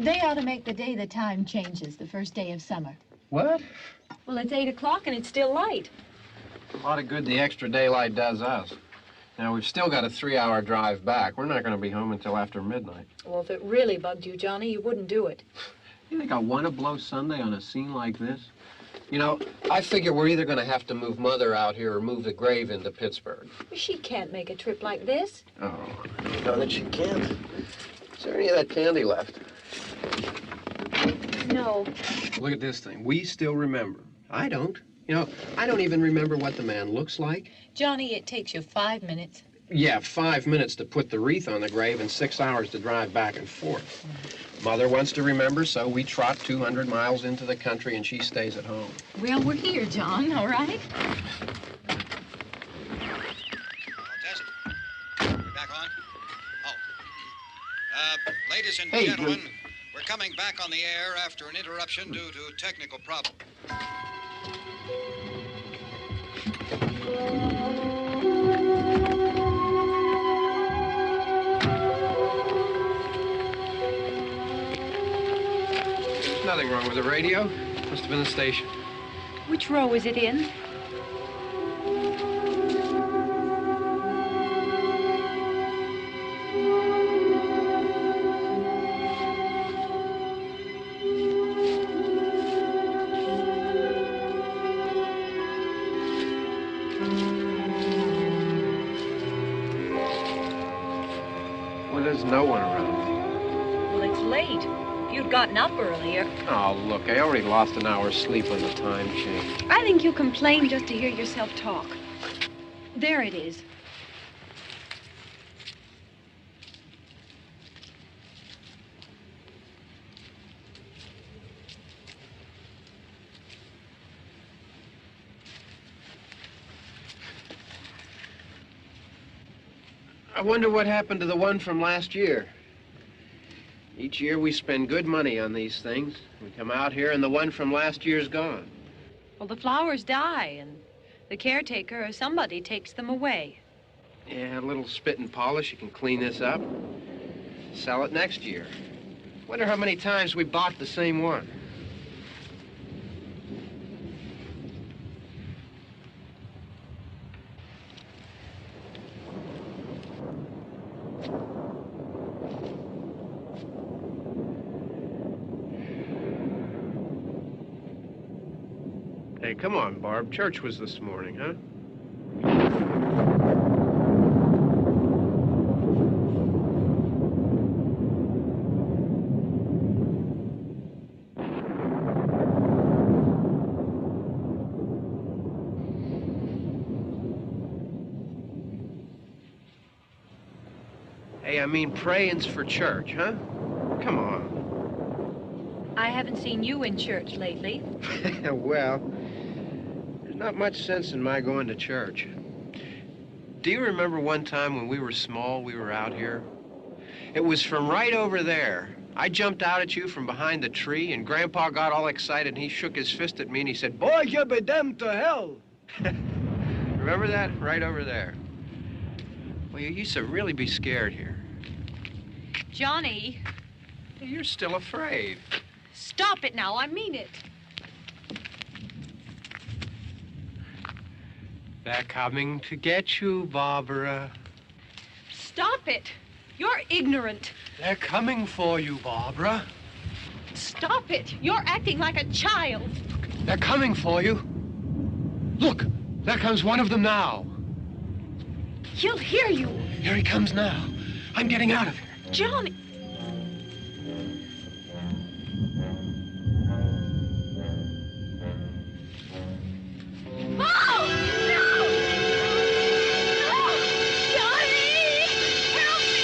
They ought to make the day the time changes, the first day of summer. What? Well, it's 8 o'clock and it's still light. A lot of good the extra daylight does us. Now, we've still got a 3-hour drive back. We're not going to be home until after midnight. Well, if it really bugged you, Johnny, you wouldn't do it. You think I want to blow Sunday on a scene like this? You know, I figure we're either going to have to move Mother out here or move the grave into Pittsburgh. She can't make a trip like this. Oh, you know that she can't. Is there any of that candy left? No. Look at this thing. We still remember. I don't. You know, I don't even remember what the man looks like. Johnny, it takes you 5 minutes. Yeah, 5 minutes to put the wreath on the grave and 6 hours to drive back and forth. Mother wants to remember, so we trot 200 miles into the country and she stays at home. Well, we're here, John, all right? Test. We're back on? Oh. Ladies and Hey, gentlemen, we're coming back on the air after an interruption due to technical problem. There's nothing wrong with the radio. Must have been the station. Which row is it in? Well, there's no one around. Well, it's late. If you'd gotten up earlier. Oh, look, I already lost an hour's sleep on the time change. I think you complain just to hear yourself talk. There it is. I wonder what happened to the one from last year. Each year we spend good money on these things. We come out here and the one from last year's gone. Well, the flowers die, and the caretaker or somebody takes them away. Yeah, a little spit and polish, you can clean this up. Sell it next year. Wonder how many times we bought the same one. Hey, come on, Barb. Church was this morning, huh? Hey, I mean, praying's for church, huh? Come on. I haven't seen you in church lately. Well, there's not much sense in my going to church. Do you remember one time when we were small, we were out here? It was from right over there. I jumped out at you from behind the tree, and Grandpa got all excited, and he shook his fist at me, and he said, "Boy, you be damned to hell." Remember that? Right over there. Well, you used to really be scared here. Johnny. You're still afraid. Stop it now, I mean it. They're coming to get you, Barbara. Stop it. You're ignorant. They're coming for you, Barbara. Stop it. You're acting like a child. They're coming for you. Look, there comes one of them now. He'll hear you. Here he comes now. I'm getting out of here. Johnny. Oh! No! No! Johnny! Help me!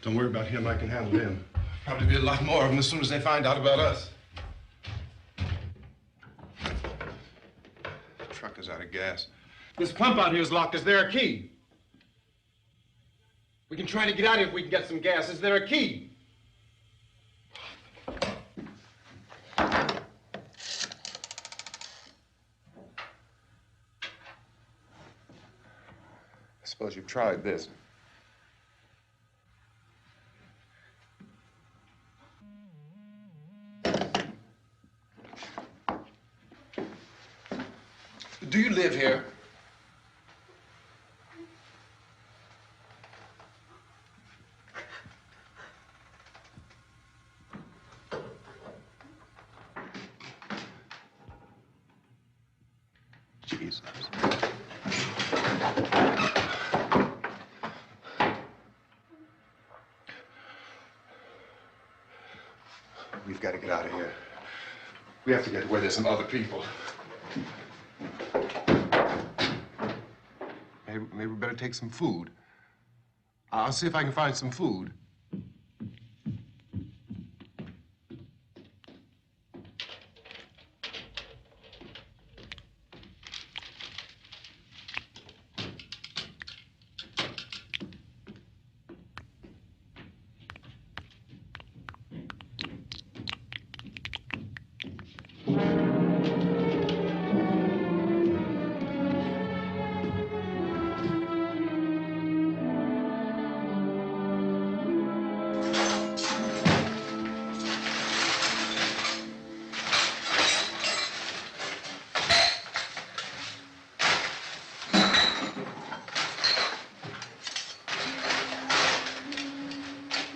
Don't worry about him. I can handle him. Probably be a lot more of them as soon as they find out about us. The truck is out of gas. This pump out here is locked. Is there a key? We can try to get out here if we can get some gas. Is there a key? I suppose you've tried this. Do you live here? Jesus. We've got to get out of here. We have to get to where there's some other people. Maybe we better take some food. I'll see if I can find some food.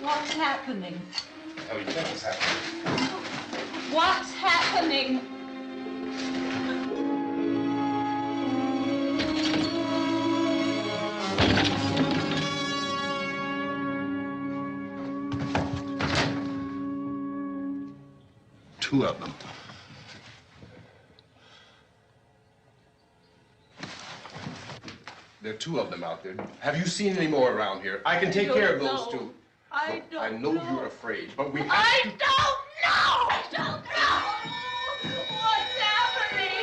What's happening? Tell me what's happening. What's happening? Two of them. There are two of them out there. Have you seen any more around here? I can take care of those two. I Look, I know you're afraid, but we have to... I don't know! I don't know! What's happening?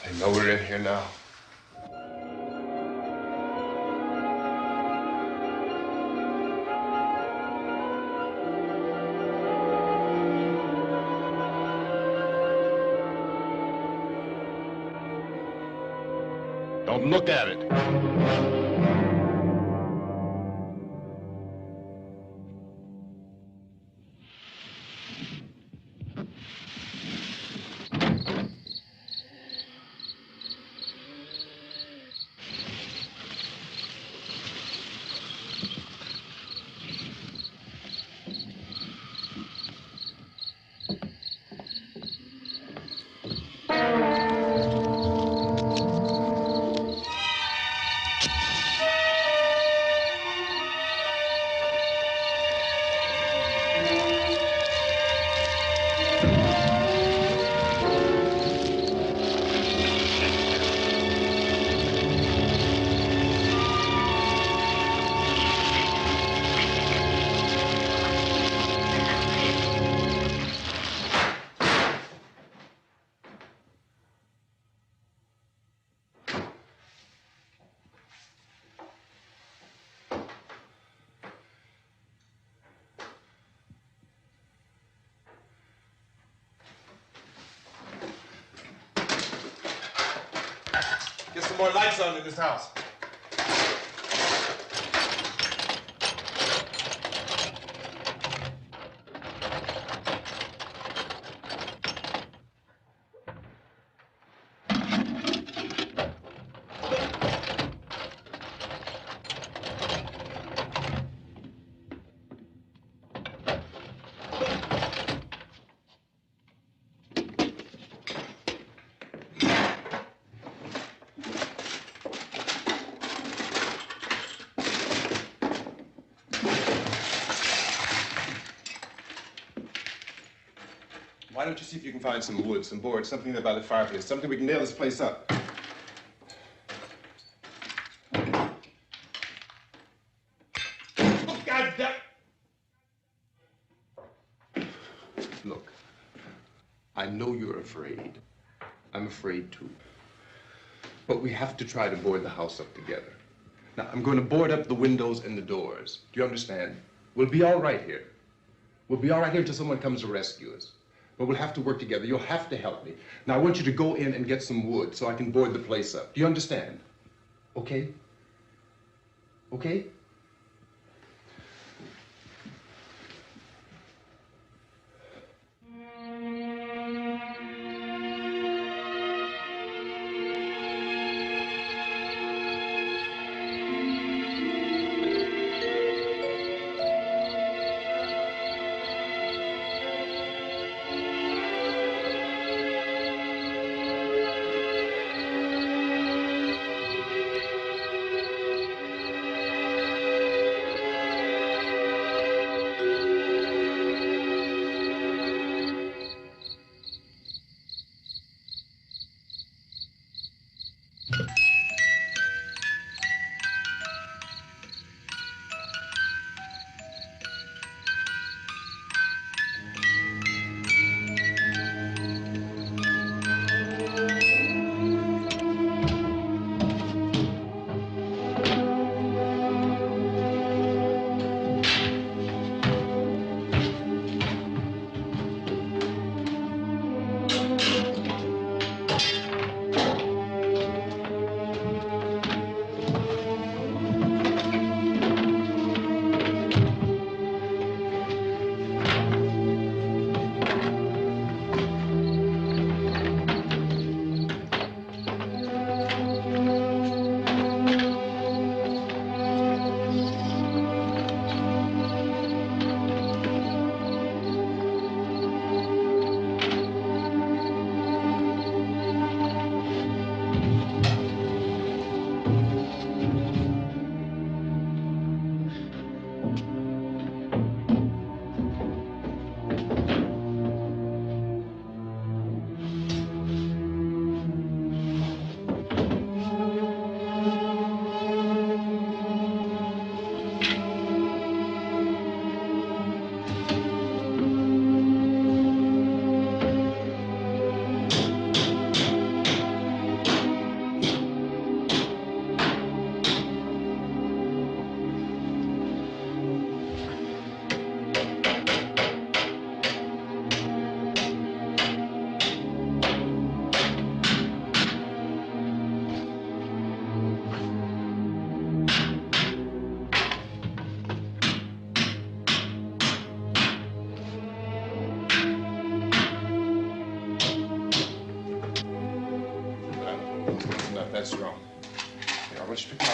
They know we're in here now. Don't look at it. Get some more lights on in this house. Why don't you see if you can find some wood, some boards, something there by the fireplace, something we can nail this place up. Oh, God damn it! Look, I know you're afraid. I'm afraid too. But we have to try to board the house up together. Now, I'm going to board up the windows and the doors. Do you understand? We'll be all right here. We'll be all right here until someone comes to rescue us. But we'll have to work together. You'll have to help me. Now, I want you to go in and get some wood so I can board the place up. Do you understand? Okay? Okay?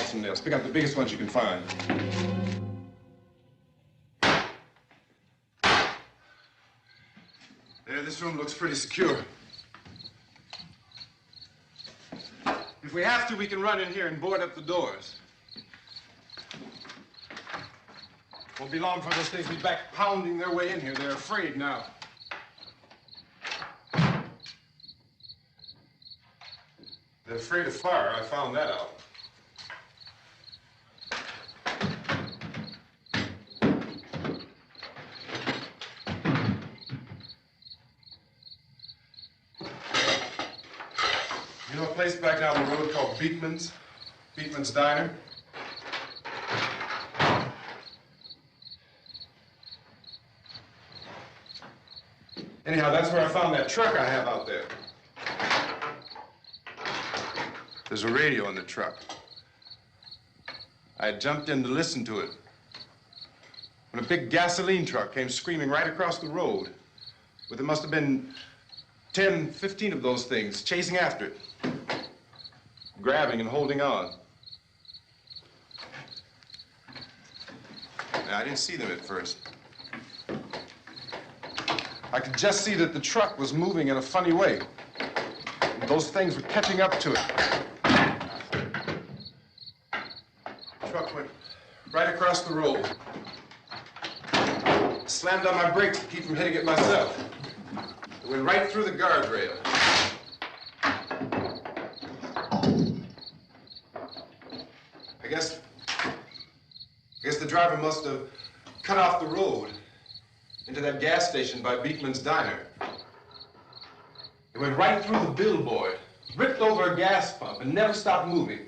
off some nails. Pick out the biggest ones you can find. There, this room looks pretty secure. If we have to, we can run in here and board up the doors. Won't be long before those things be back pounding their way in here. They're afraid now. They're afraid of fire. I found that out. You know a place back down the road called Beekman's? Beekman's Diner? Anyhow, that's where I found that truck I have out there. There's a radio in the truck. I had jumped in to listen to it when a big gasoline truck came screaming right across the road with, it must have been 10, 15 of those things chasing after it, grabbing and holding on. Now, I didn't see them at first. I could just see that the truck was moving in a funny way. And those things were catching up to it. The truck went right across the road. Slammed on my brakes to keep from hitting it myself. It went right through the guardrail. I guess the driver must have cut off the road into that gas station by Beekman's Diner. It went right through the billboard, ripped over a gas pump, and never stopped moving.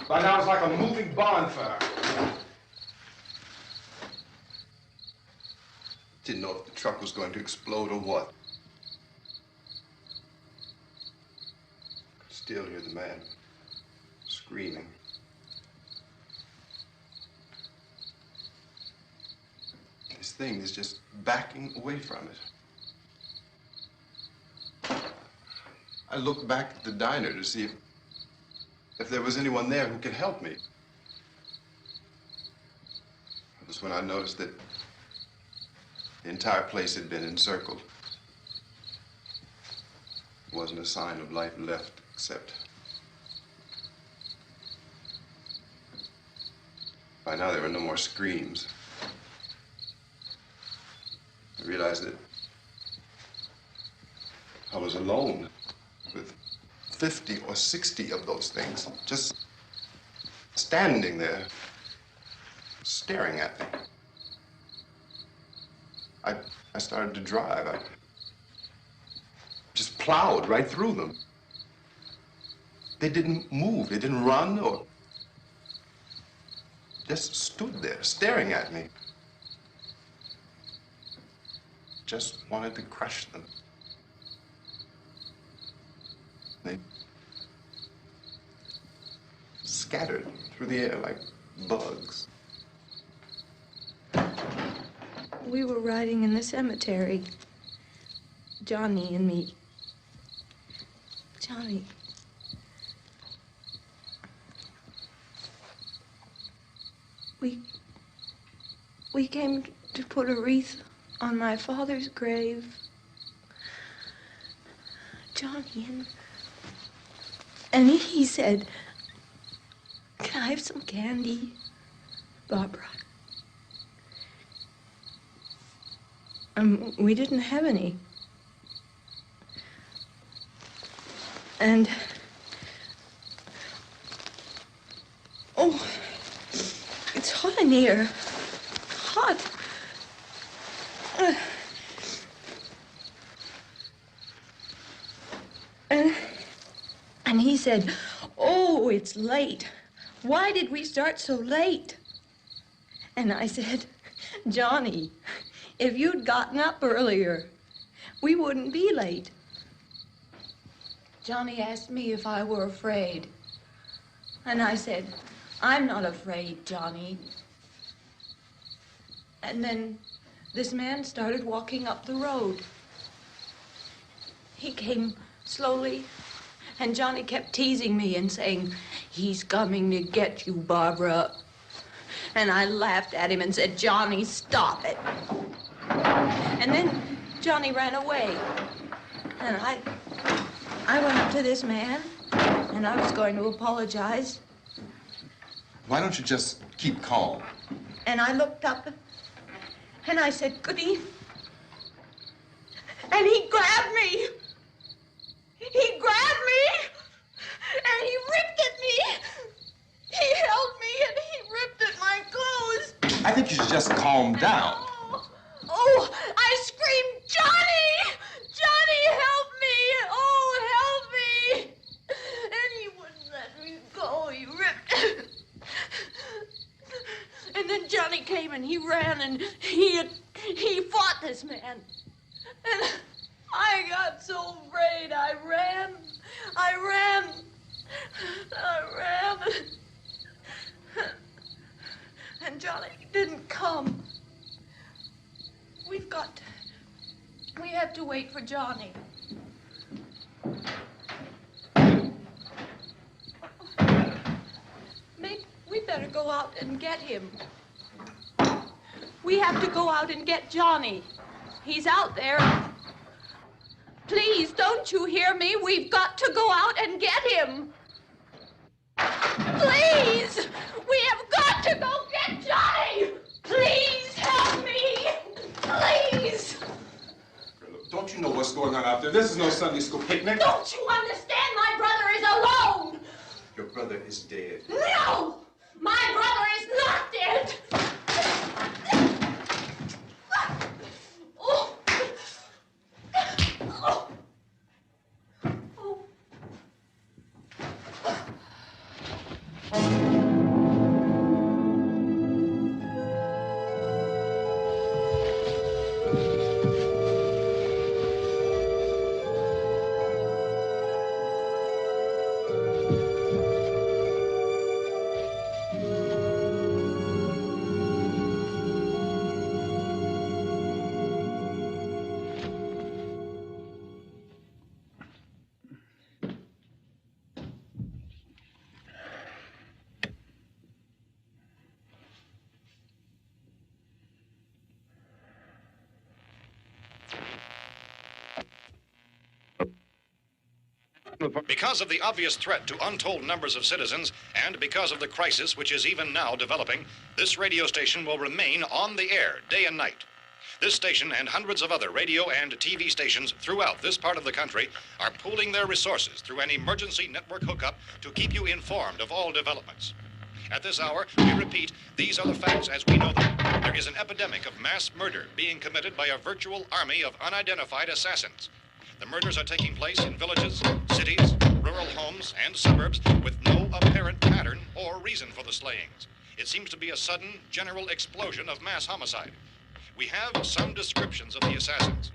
By now, it's like a moving bonfire. Didn't know if the truck was going to explode or what. Could still hear the man screaming. This thing is just backing away from it. I looked back at the diner to see if there was anyone there who could help me. It was when I noticed that the entire place had been encircled. There wasn't a sign of life left except by now there were no more screams. I realized that I was alone with 50 or 60 of those things, just standing there, staring at me. I started to drive. I just plowed right through them. They didn't move, they didn't run or just stood there, staring at me. Just wanted to crush them. They scattered through the air like bugs. We were riding in the cemetery, Johnny and me. Johnny. We came to put a wreath on my father's grave. Johnny, and he said, "Can I have some candy, Barbara?" We didn't have any. And, oh, it's hot in here. Hot. And he said, "Oh, it's late. Why did we start so late?" And I said, "Johnny, if you'd gotten up earlier, we wouldn't be late." Johnny asked me if I were afraid. And I said, "I'm not afraid, Johnny." And then this man started walking up the road. He came slowly And Johnny kept teasing me and saying, "He's coming to get you, Barbara." And I laughed at him and said, "Johnny, stop it." And then Johnny ran away. And I went up to this man, and I was going to apologize. Why don't you just keep calm? And I looked up, and I said, "Good evening." And he grabbed me. He grabbed me, and he ripped at me. He held me, and he ripped at my clothes. I think you should just calm down. Oh, I screamed, "Johnny! Johnny, help me! Oh, help me!" And he wouldn't let me go. He ripped. And then Johnny came and he ran and he fought this man. And I got so afraid. I ran. And Johnny didn't come. We have to wait for Johnny. We better go out and get him. We have to go out and get Johnny. He's out there. Please, don't you hear me? We've got to go out and get him. Please! We have got to go get Johnny! Please help me! Please! Don't you know what's going on out there? This is no Sunday school picnic. Don't you understand? My brother is alone! Your brother is dead. No! My brother is not dead! Oh. Oh. Because of the obvious threat to untold numbers of citizens, and because of the crisis which is even now developing, this radio station will remain on the air day and night. This station and hundreds of other radio and TV stations throughout this part of the country are pooling their resources through an emergency network hookup to keep you informed of all developments. At this hour, we repeat, these are the facts as we know them. There is an epidemic of mass murder being committed by a virtual army of unidentified assassins. The murders are taking place in villages, cities, rural homes, and suburbs with no apparent pattern or reason for the slayings. It seems to be a sudden, general explosion of mass homicide. We have some descriptions of the assassins.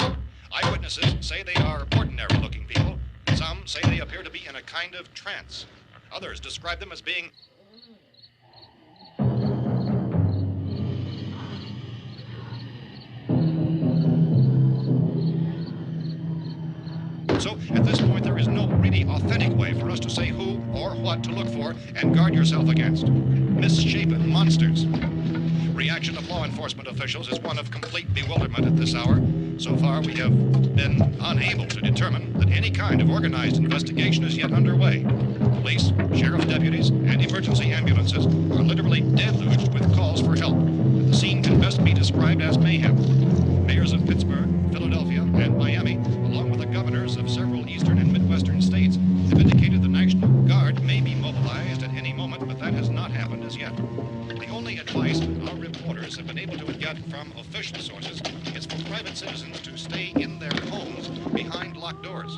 Eyewitnesses say they are ordinary-looking people. Some say they appear to be in a kind of trance. Others describe them as being So, at this point, there is no really authentic way for us to say who or what to look for and guard yourself against. Misshapen monsters. Reaction of law enforcement officials is one of complete bewilderment at this hour. So far, we have been unable to determine that any kind of organized investigation is yet underway. Police, sheriff's deputies, and emergency ambulances are literally deluged with calls for help. The scene can best be described as mayhem. Mayors of Pittsburgh, Philadelphia, and Miami, along with the governors of several eastern and midwestern states, have indicated the National Guard may be mobilized at any moment, but that has not happened as yet. The only advice our reporters have been able to get from official sources is for private citizens to stay in their homes behind locked doors.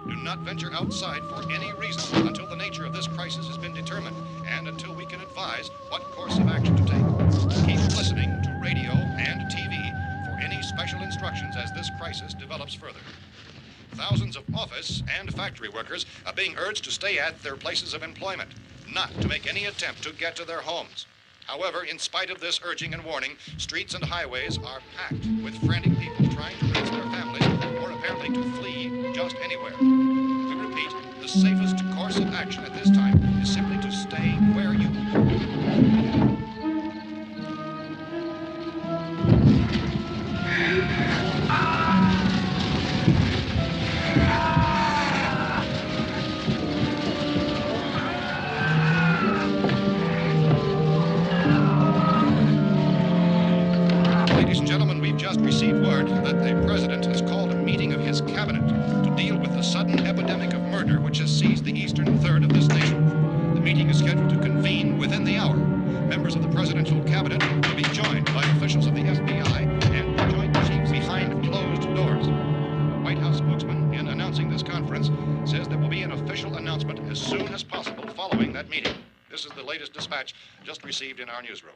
Do not venture outside for any reason until the nature of this crisis has been determined and until we can advise what course of action to take. Keep listening to radio and TV for any special instructions as this crisis develops further. Thousands of office and factory workers are being urged to stay at their places of employment, not to make any attempt to get to their homes. However, in spite of this urging and warning, streets and highways are packed with frantic people trying to raise their families or apparently to flee just anywhere. We repeat, the safest course of action at this time is simply to stay where you are. Ladies and gentlemen, we've just received word that the president has called a meeting of his cabinet to deal with the sudden epidemic of murder which has seized the eastern third of this nation. The meeting is scheduled to convene within the hour. Members of the presidential cabinet will be joined by officials of the FBI and joint chiefs behind closed doors. A White House spokesman, in announcing this conference, says there will be an official announcement as soon as possible following that meeting. This is the latest dispatch just received in our newsroom.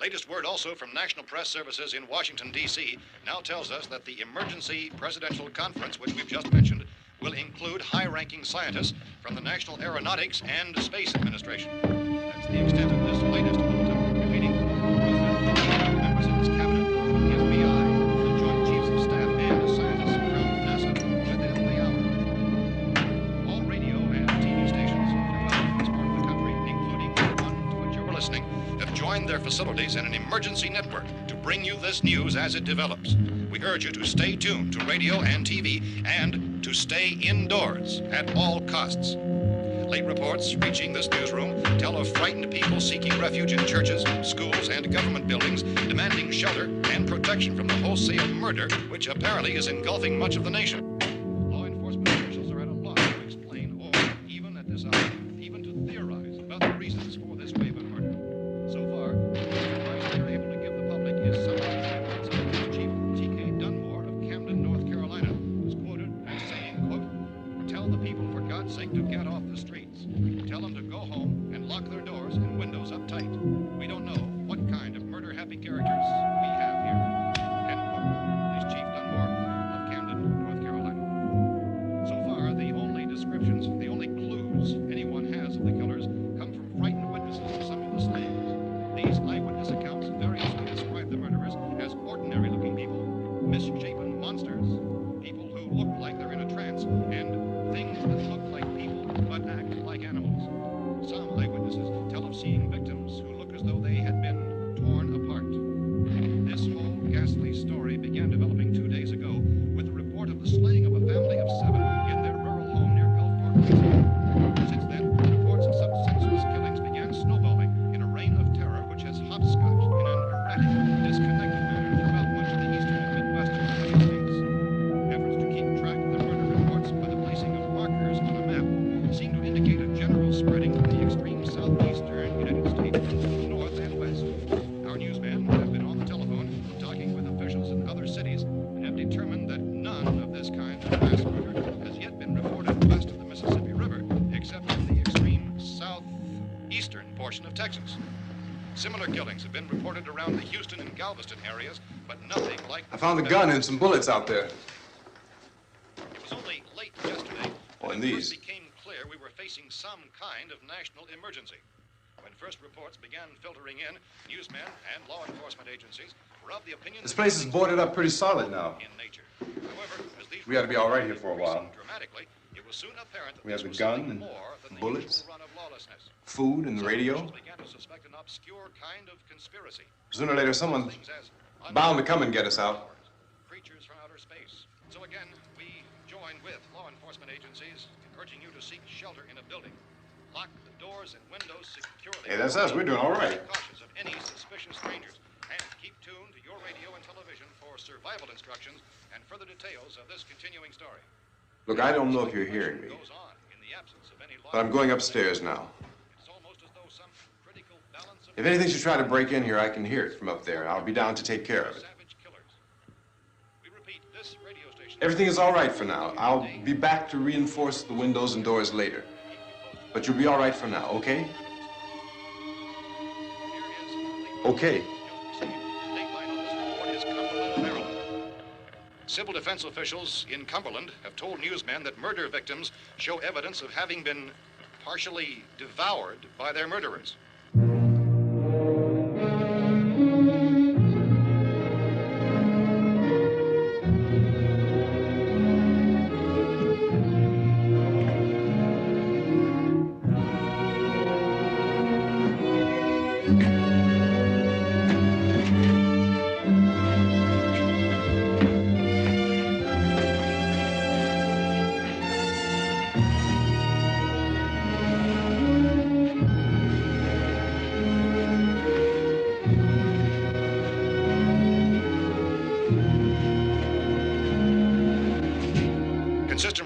Latest word also from National Press Services in Washington, D.C. now tells us that the emergency presidential conference, which we've just mentioned, will include high-ranking scientists from the National Aeronautics and Space Administration. That's the extent of this latest bulletin. Repeating, members of his cabinet, the FBI, the Joint Chiefs of Staff, and scientists from NASA within the hour. All radio and TV stations throughout this part of the country, including the one to which you're listening, have joined their facilities in an emergency network to bring you this news as it develops. We urge you to stay tuned to radio and TV and to stay indoors at all costs. Late reports reaching this newsroom tell of frightened people seeking refuge in churches, schools, and government buildings, demanding shelter and protection from the wholesale murder which apparently is engulfing much of the nation. Law enforcement officials are at a loss to explain or, even at this hour, even to theorize about the reasons for this wave of murder. So far, the advice they're able to give the public is some Chief T.K. Dunmore of Camden, North Carolina, was quoted as saying, quote, "Tell the people, for God's sake, to get off the streets. Tell them to go home and lock their doors and windows up tight. We don't know what kind of murder-happy characters we have here." End quote. Is Chief Dunmore of Camden, North Carolina. So far, the only descriptions, the only clues anyone has of the killers come from frightened witnesses of some of the slayings. These eyewitness accounts variously describe the murderers as ordinary-looking people, misshapen monsters, people who look like they're in a trance, and things that look like people but act like animals. Some eyewitnesses tell of seeing victims who look as though they had been torn apart. This whole ghastly story began developing 2 days ago with the report of the slaying of a family of 7 in their rural home near Gulfport, Louisiana. Since then, reports of such senseless killings began snowballing in a reign of terror which has hopscotched in an erratic, disconnected manner throughout much of the eastern and midwestern United States. Efforts to keep track of the murder reports by the placing of markers on a map seem to indicate a general spreading from the extreme southeastern United States to the north and west. Our newsmen have been on the telephone talking with officials in other cities and have determined that none of this kind of mass murder has yet been reported west of the Mississippi River, except in the extreme southeastern portion of Texas. Similar killings have been reported around the Houston and Galveston areas, but nothing like... I found the gun and some bullets out there. It was only late yesterday Oh, that and it these. first became clear we were facing some kind of national emergency. When first reports began filtering in, newsmen and law enforcement agencies were of the opinion This that place is things boarded were up pretty solid now. in nature. However, as these We ought to be all right here for a while. increasing dramatically, it was soon apparent that We have this the was gun something and more than the bullets, usual run of lawlessness. food and the Some radio. officials began to suspect an obscure kind of conspiracy. Sooner or later, someone's Things as bound to come and get us out. creatures from outer space. So again, we join with law enforcement agencies in urging you to seek shelter in a building. Lock the doors and windows securely. Hey, that's us. We're doing all right. Be cautious of any suspicious strangers. And keep tuned to your radio and television for survival instructions and further details of this continuing story. Look, I don't know if you're hearing me, Goes on in the absence of any law. but I'm going upstairs now. It's almost as though some critical balance of If anything should try to break in here, I can hear it from up there. I'll be down to take care of it. savage killers. We repeat, this radio station. Everything is all right for now. I'll be back to reinforce the windows and doors later. But you'll be all right for now, okay? Okay. Civil defense officials in Cumberland have told newsmen that murder victims show evidence of having been partially devoured by their murderers. Consistent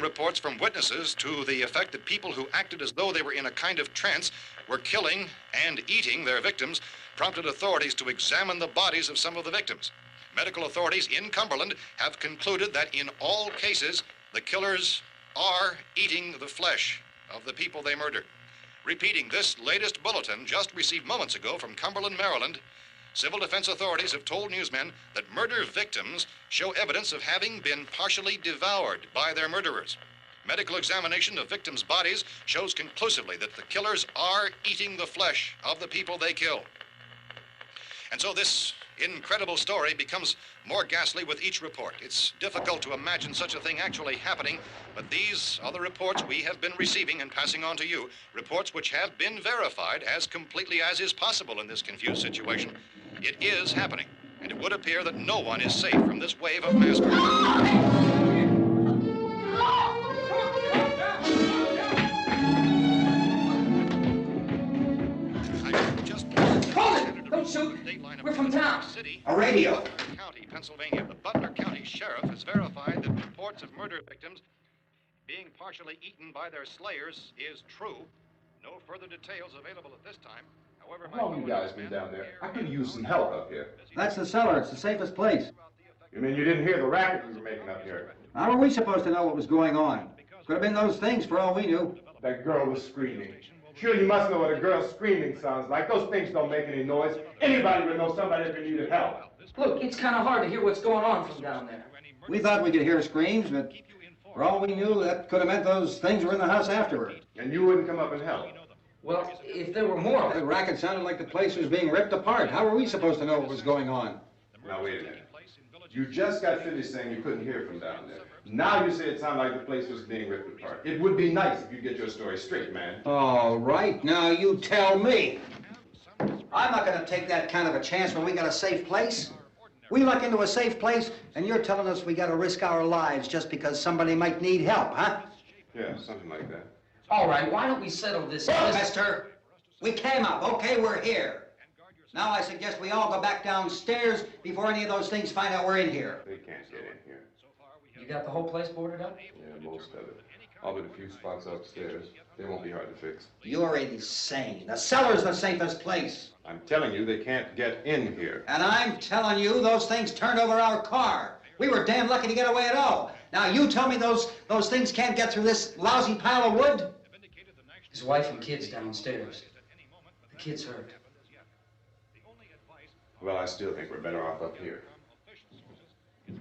reports from witnesses to the effect that people who acted as though they were in a kind of trance were killing and eating their victims prompted authorities to examine the bodies of some of the victims. Medical authorities in Cumberland have concluded that in all cases, the killers are eating the flesh of the people they murdered. Repeating this latest bulletin just received moments ago from Cumberland, Maryland, civil defense authorities have told newsmen that murder victims show evidence of having been partially devoured by their murderers. Medical examination of victims' bodies shows conclusively that the killers are eating the flesh of the people they kill. And so this incredible story becomes more ghastly with each report. It's difficult to imagine such a thing actually happening, but these are the reports we have been receiving and passing on to you, reports which have been verified as completely as is possible in this confused situation. It is happening, and it would appear that no one is safe from this wave of mass murder. Don't shoot. We're from town. A radio. County, Pennsylvania. The Butler County Sheriff has verified that reports of murder victims being partially eaten by their slayers is true. No further details available at this time. However, How long you guys been down there? I could use some help up here. That's the cellar. It's the safest place. You mean you didn't hear the racket we were making up here? How are we supposed to know what was going on? Could have been those things for all we knew. That girl was screaming. Sure, you must know what a girl screaming sounds like. Those things don't make any noise. Anybody would know somebody if they needed help. Look, it's kind of hard to hear what's going on from down there. We thought we could hear screams, but for all we knew, that could have meant those things were in the house afterward. And you wouldn't come up and help? Well, if there were more of The it. racket sounded like the place was being ripped apart. How were we supposed to know what was going on? Now, wait a minute. You just got finished saying you couldn't hear from down there. Now you say it sounded like the place was being ripped apart. It would be nice if you get your story straight, man. All right, now you tell me. I'm not going to take that kind of a chance when we got a safe place. We luck into a safe place, and you're telling us we got to risk our lives just because somebody might need help, huh? Yeah, something like that. All right, why don't we settle this? Look, mister, we came up. Okay, we're here. Now I suggest we all go back downstairs before any of those things find out we're in here. They can't get in here. You got the whole place boarded up? Yeah, most of it. All but a few spots upstairs. They won't be hard to fix. You're insane. The cellar's the safest place. I'm telling you, they can't get in here. And I'm telling you, those things turned over our car. We were damn lucky to get away at all. Now you tell me those things can't get through this lousy pile of wood? His wife and kids downstairs. The kid's hurt. Well, I still think we're better off up here.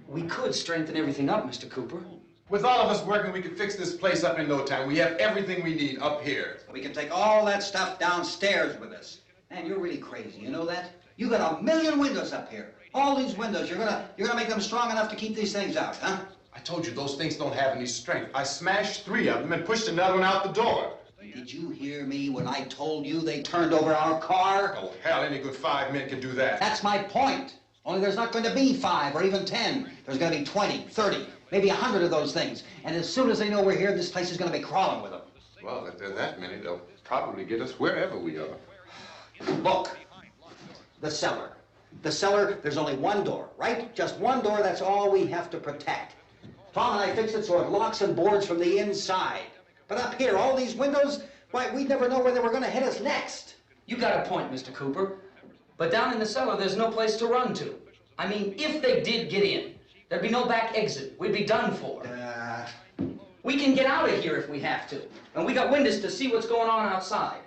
We could strengthen everything up, Mr. Cooper. With all of us working, we could fix this place up in no time. We have everything we need up here. We can take all that stuff downstairs with us. Man, you're really crazy, you know that? You got 1,000,000 windows up here. All these windows, you're gonna make them strong enough to keep these things out, huh? I told you, those things don't have any strength. I smashed 3 of them and pushed another one out the door. Did you hear me when I told you they turned over our car? Oh, hell, any good 5 men can do that. That's my point. Only there's not going to be 5 or even 10. There's going to be 20, 30, maybe 100 of those things. And as soon as they know we're here, this place is going to be crawling with them. Well, if there are that many, they'll probably get us wherever we are. Look, the cellar. The cellar, there's only one door, right? Just one door, that's all we have to protect. Tom and I fixed it so it locks and boards from the inside. But up here, all these windows, why, we'd never know where they were going to hit us next. You got a point, Mr. Cooper. But down in the cellar, there's no place to run to. I mean, if they did get in, there'd be no back exit. We'd be done for. We can get out of here if we have to. And we got windows to see what's going on outside.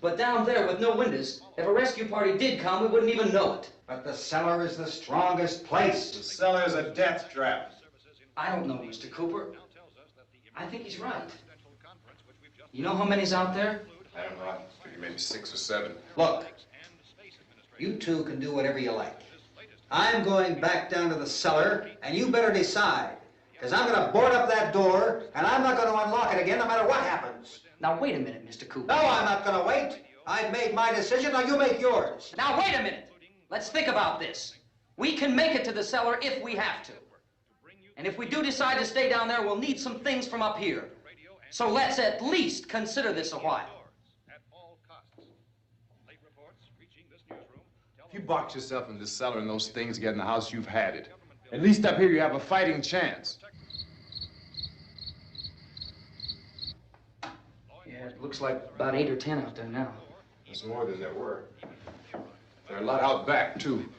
But down there with no windows, if a rescue party did come, we wouldn't even know it. But the cellar is the strongest place. The cellar's a death trap. I don't know, Mr. Cooper. I think he's right. You know how many's out there? I don't know. I figure maybe 6 or 7. Look, you two can do whatever you like. I'm going back down to the cellar, and you better decide. Because I'm going to board up that door, and I'm not going to unlock it again no matter what happens. Now, wait a minute, Mr. Cooper. No, I'm not going to wait. I've made my decision, now you make yours. Now, wait a minute. Let's think about this. We can make it to the cellar if we have to. And if we do decide to stay down there, we'll need some things from up here. So let's at least consider this a while. If you box yourself in this cellar and those things get in the house, you've had it. At least up here you have a fighting chance. Yeah, it looks like about 8 or 10 out there now. There's more than there were. There are a lot out back, too.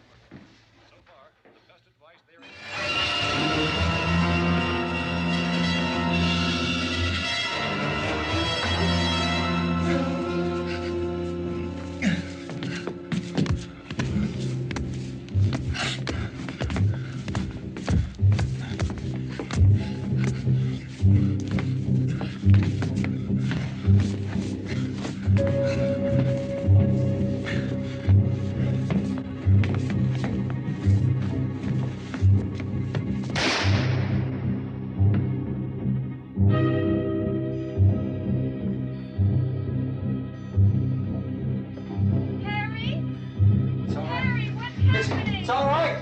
It's all right.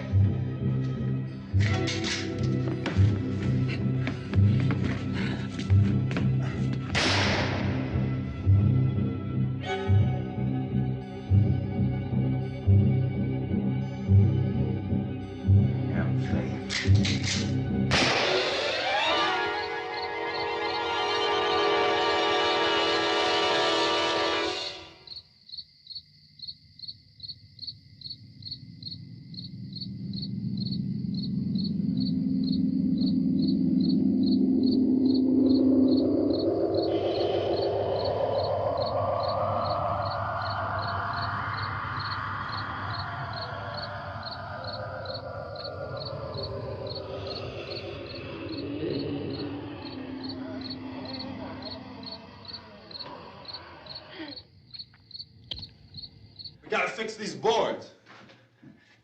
We gotta fix these boards.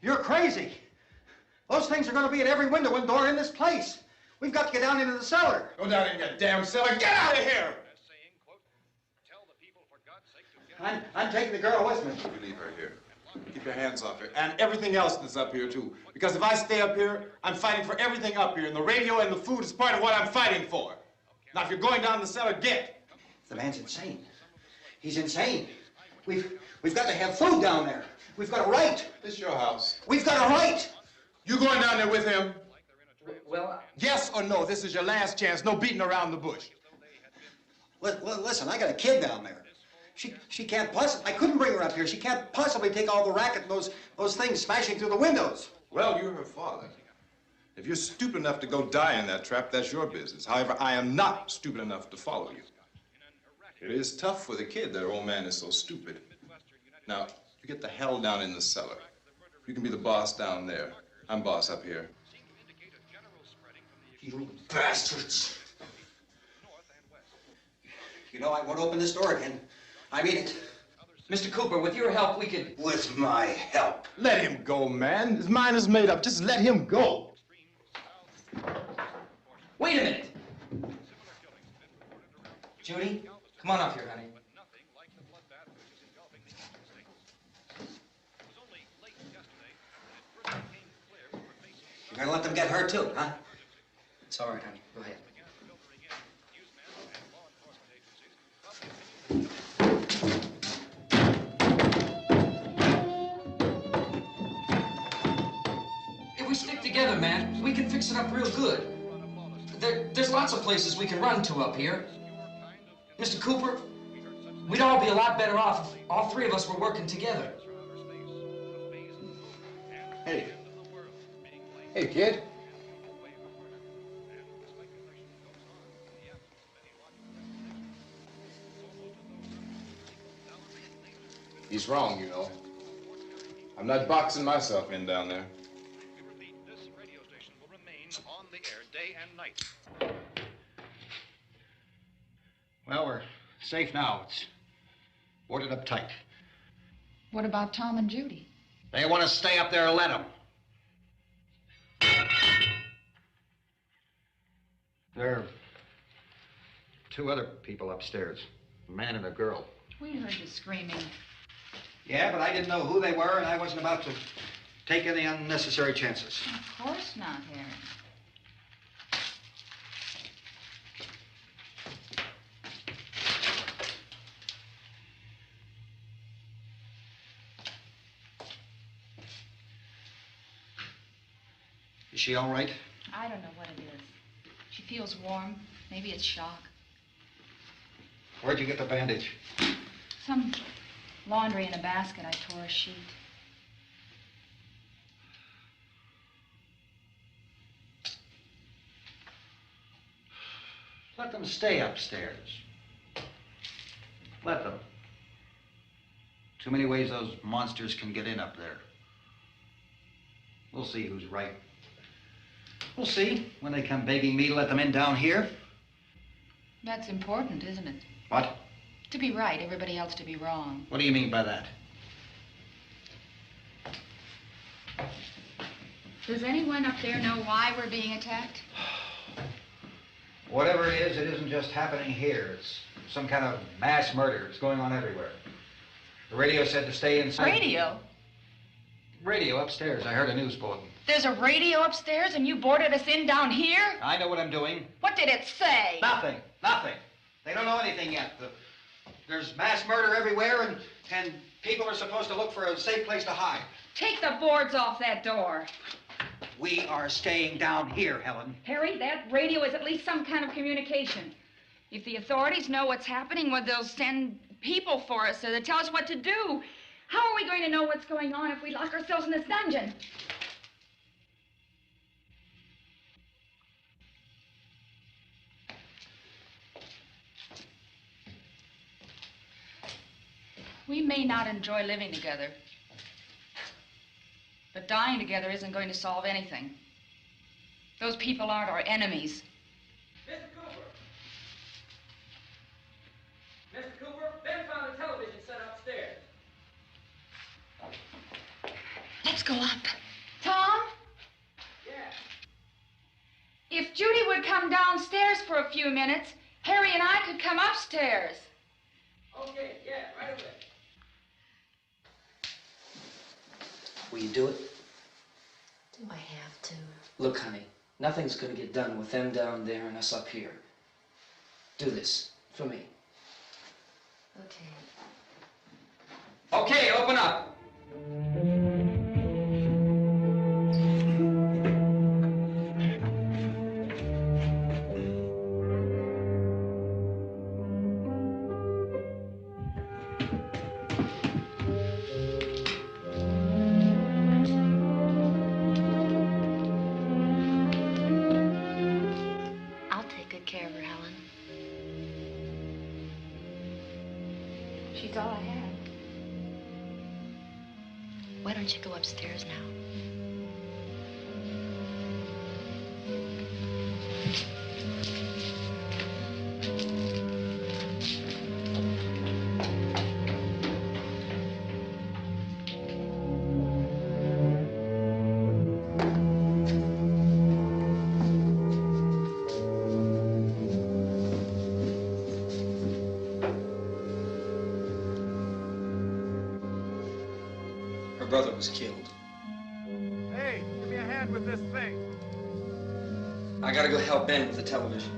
You're crazy. Those things are going to be in every window and door in this place. We've got to get down into the cellar. Go down in your damn cellar. Get out of here! I'm taking the girl with me. You leave her here. Keep your hands off her. And everything else that's up here, too. Because if I stay up here, I'm fighting for everything up here. And the radio and the food is part of what I'm fighting for. Now, if you're going down the cellar, get. The man's insane. He's insane. We've got to have food down there. We've got a right. This is your house. We've got a right. You going down there with him? Well, Yes or no? This is your last chance. No beating around the bush. Listen, I got a kid down there. She can't possibly, I couldn't bring her up here. She can't possibly take all the racket and those things smashing through the windows. Well, you're her father. If you're stupid enough to go die in that trap, that's your business. However, I am not stupid enough to follow you. It is tough for the kid that old man is so stupid. Now, you get the hell down in the cellar. You can be the boss down there. I'm boss up here. You bastards. You know, I won't open this door again. I mean it. Mr. Cooper, with your help, we could... With my help. Let him go, man. His mind is made up. Just let him go. Wait a minute. Judy, come on up here, honey. You're gonna let them get hurt too, huh? It's all right, honey. Go ahead. If we stick together, man, we can fix it up real good. There's lots of places we can run to up here. Mr. Cooper, we'd all be a lot better off if all three of us were working together. Hey. Hey, kid. He's wrong, you know. I'm not boxing myself in down there. This radio station will remain on the air day and night. Well, we're safe now. It's boarded up tight. What about Tom and Judy? They want to stay up there, let them. There are two other people upstairs, a man and a girl. We heard the screaming. Yeah, but I didn't know who they were, and I wasn't about to take any unnecessary chances. Of course not, Harry. Is she all right? I don't know what it is. She feels warm. Maybe it's shock. Where'd you get the bandage? Some laundry in a basket. I tore a sheet. Let them stay upstairs. Let them. Too many ways those monsters can get in up there. We'll see who's right. We'll see when they come begging me to let them in down here. That's important, isn't it? What? To be right, everybody else to be wrong. What do you mean by that? Does anyone up there know why we're being attacked? Whatever it isn't just happening here. It's some kind of mass murder. It's going on everywhere. The radio said to stay inside. Radio? Radio upstairs. I heard a news bulletin. There's a radio upstairs and you boarded us in down here? I know what I'm doing. What did it say? Nothing. Nothing. They don't know anything yet. There's mass murder everywhere, and people are supposed to look for a safe place to hide. Take the boards off that door. We are staying down here, Helen. Harry, that radio is at least some kind of communication. If the authorities know what's happening, well, they'll send people for us to tell us what to do. How are we going to know what's going on if we lock ourselves in this dungeon? We may not enjoy living together, but dying together isn't going to solve anything. Those people aren't our enemies. Mr. Cooper! Mr. Cooper, Ben found a television set upstairs. Let's go up. Tom? Yeah. If Judy would come downstairs for a few minutes, Harry and I could come upstairs. Okay, yeah, right away. Will you do it? Do I have to? Look, honey, nothing's gonna get done with them down there and us up here. Do this for me. Okay. Okay, open up. I'll take good care of her, Helen. She's all I have. Why don't you go upstairs now? Her brother was killed. Hey, give me a hand with this thing. I gotta go help Ben with the television.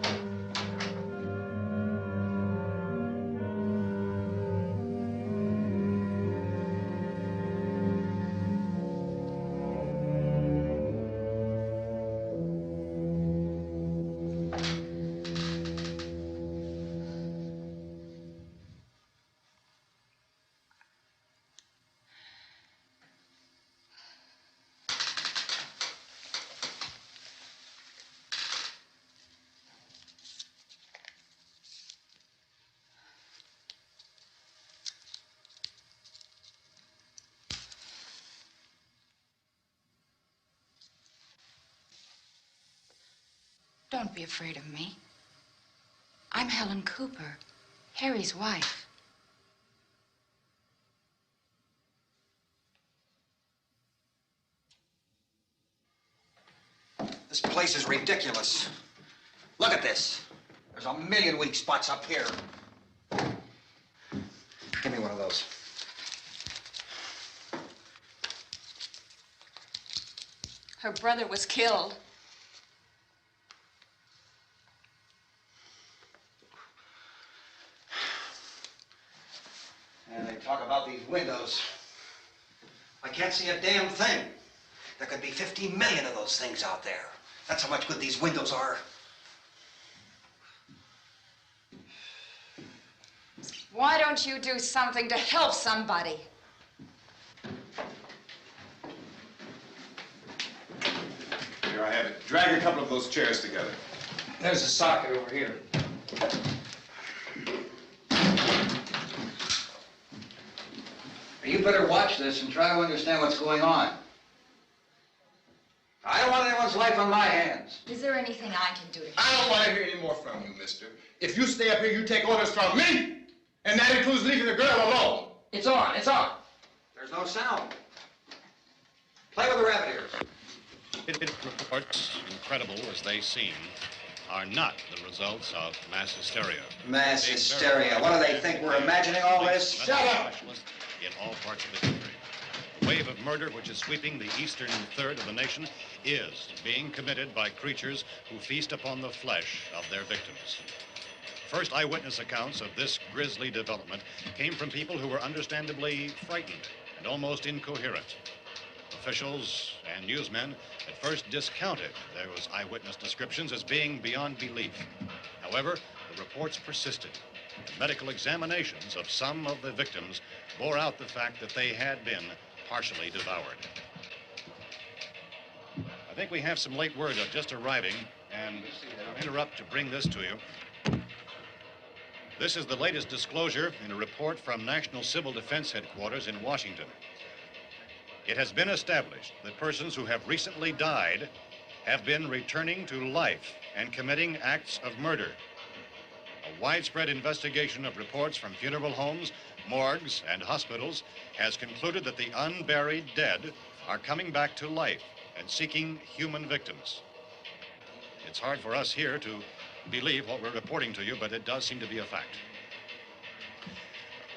Don't be afraid of me. I'm Helen Cooper, Harry's wife. This place is ridiculous. Look at this. There's a million weak spots up here. of those. Her brother was killed. And they talk about these windows. I can't see a damn thing. There could be 15 million of those things out there. That's how much good these windows are. Why don't you do something to help somebody? Here I have it. Drag a couple of those chairs together. There's a socket over here. You better watch this and try to understand what's going on. I don't want anyone's life on my hands. Is there anything I can do to help? I don't want to hear any more from you, mister. If you stay up here, you take orders from me. And that includes leaving the girl alone. It's on, it's on. There's no sound. Play with the rabbit ears. Reports, incredible as they seem, are not the results of mass hysteria. Mass hysteria. What do they think? We're imagining all this? Shut up! In all parts of the country. The wave of murder which is sweeping the eastern third of the nation is being committed by creatures who feast upon the flesh of their victims. First eyewitness accounts of this grisly development came from people who were understandably frightened and almost incoherent. Officials and newsmen at first discounted those eyewitness descriptions as being beyond belief. However, the reports persisted. The medical examinations of some of the victims bore out the fact that they had been partially devoured. I think we have some late word just arriving, and I'll interrupt to bring this to you. This is the latest disclosure in a report from National Civil Defense Headquarters in Washington. It has been established that persons who have recently died have been returning to life and committing acts of murder. A widespread investigation of reports from funeral homes, morgues, and hospitals has concluded that the unburied dead are coming back to life and seeking human victims. It's hard for us here to believe what we're reporting to you, but it does seem to be a fact.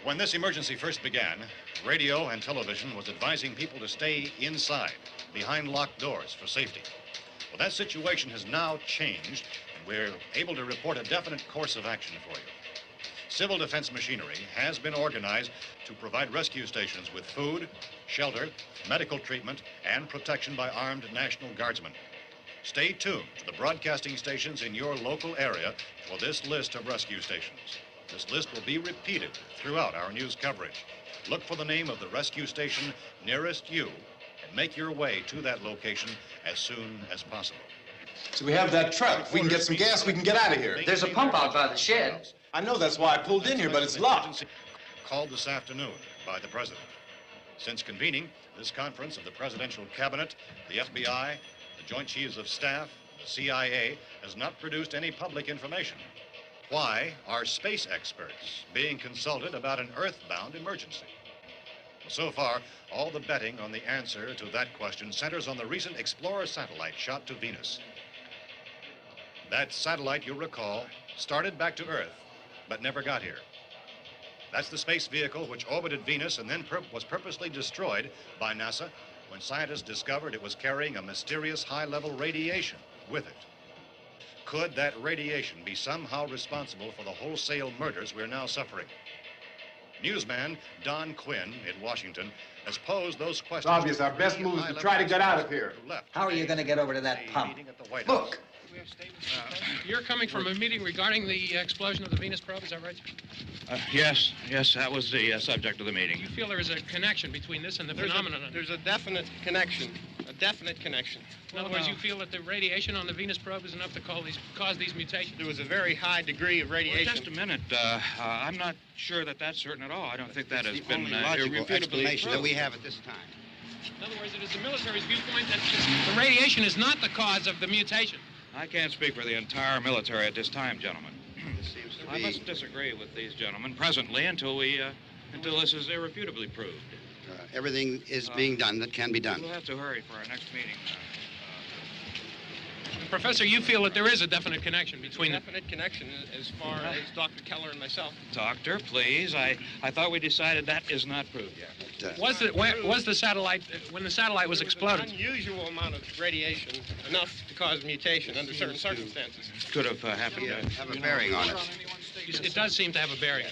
When this emergency first began, radio and television was advising people to stay inside, behind locked doors for safety. Well, that situation has now changed, and we're able to report a definite course of action for you. Civil defense machinery has been organized to provide rescue stations with food, shelter, medical treatment, and protection by armed National Guardsmen. Stay tuned to the broadcasting stations in your local area for this list of rescue stations. This list will be repeated throughout our news coverage. Look for the name of the rescue station nearest you and make your way to that location as soon as possible. So we have that truck. If we can get some gas, we can get out of here. There's a pump out by the shed. I know, that's why I pulled in here, but it's locked. Called this afternoon by the president. Since convening this conference of the presidential cabinet, the FBI, the Joint Chiefs of Staff, the CIA has not produced any public information. Why are space experts being consulted about an earthbound emergency? So far, all the betting on the answer to that question centers on the recent Explorer satellite shot to Venus. That satellite, you'll recall, started back to Earth, but never got here. That's the space vehicle which orbited Venus and then was purposely destroyed by NASA when scientists discovered it was carrying a mysterious high-level radiation with it. Could that radiation be somehow responsible for the wholesale murders we're now suffering? Newsman Don Quinn in Washington has posed those questions. It's obvious our best move is to try to get out of here. How are you going to get over to that pump? Look. You're coming from a meeting regarding the explosion of the Venus probe, is that right? Yes, that was the subject of the meeting. You feel there is a connection between this and the phenomenon? There's a definite connection. In other words, you feel that the radiation on the Venus probe is enough to cause these mutations? There was a very high degree of radiation. Well, just a minute. I'm not sure that that's certain at all. I don't think that has been logical irrefutably explanation that proved. we have at this time. In other words, it is the military's viewpoint that the radiation is not the cause of the mutation. I can't speak for the entire military at this time, gentlemen. This seems to I be... must disagree with these gentlemen presently until this is irrefutably proved. everything is being done that can be done. We'll have to hurry for our next meeting. Professor, you feel that there is a definite connection between the... Definite connection as far as Dr. Keller and myself. Doctor, please. I thought we decided that is not proved yet. Was the satellite, when the satellite was exploded? An unusual amount of radiation, enough to cause mutation under certain circumstances. Could have happened. Have a bearing on it. It does seem to have a bearing.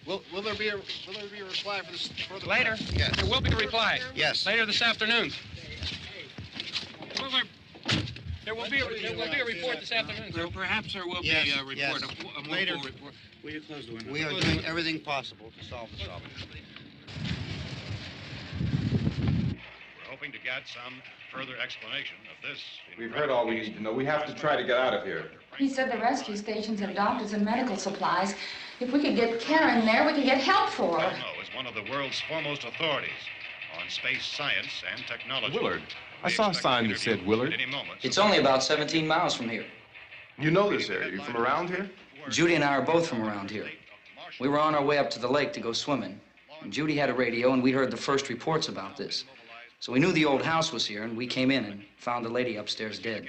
Will there be a reply for this further? Later? Yes. There will be a reply. Yes. Later this afternoon. There will be a report this afternoon. Perhaps there will be a report. Yes. A Later. report. Will you close the window? We are doing everything possible to solve the problem. We're hoping to get some further explanation of this. We've heard all we need to know. We have to try to get out of here. He said the rescue stations have doctors and medical supplies. If we could get care in there, we could get help for her. Farmhouse is one of the world's foremost authorities on space science and technology. Willard. I saw a sign that said Willard. It's only about 17 miles from here. You know this area. You from around here? Judy and I are both from around here. We were on our way up to the lake to go swimming. And Judy had a radio, and we'd heard the first reports about this. So we knew the old house was here, and we came in and found the lady upstairs dead.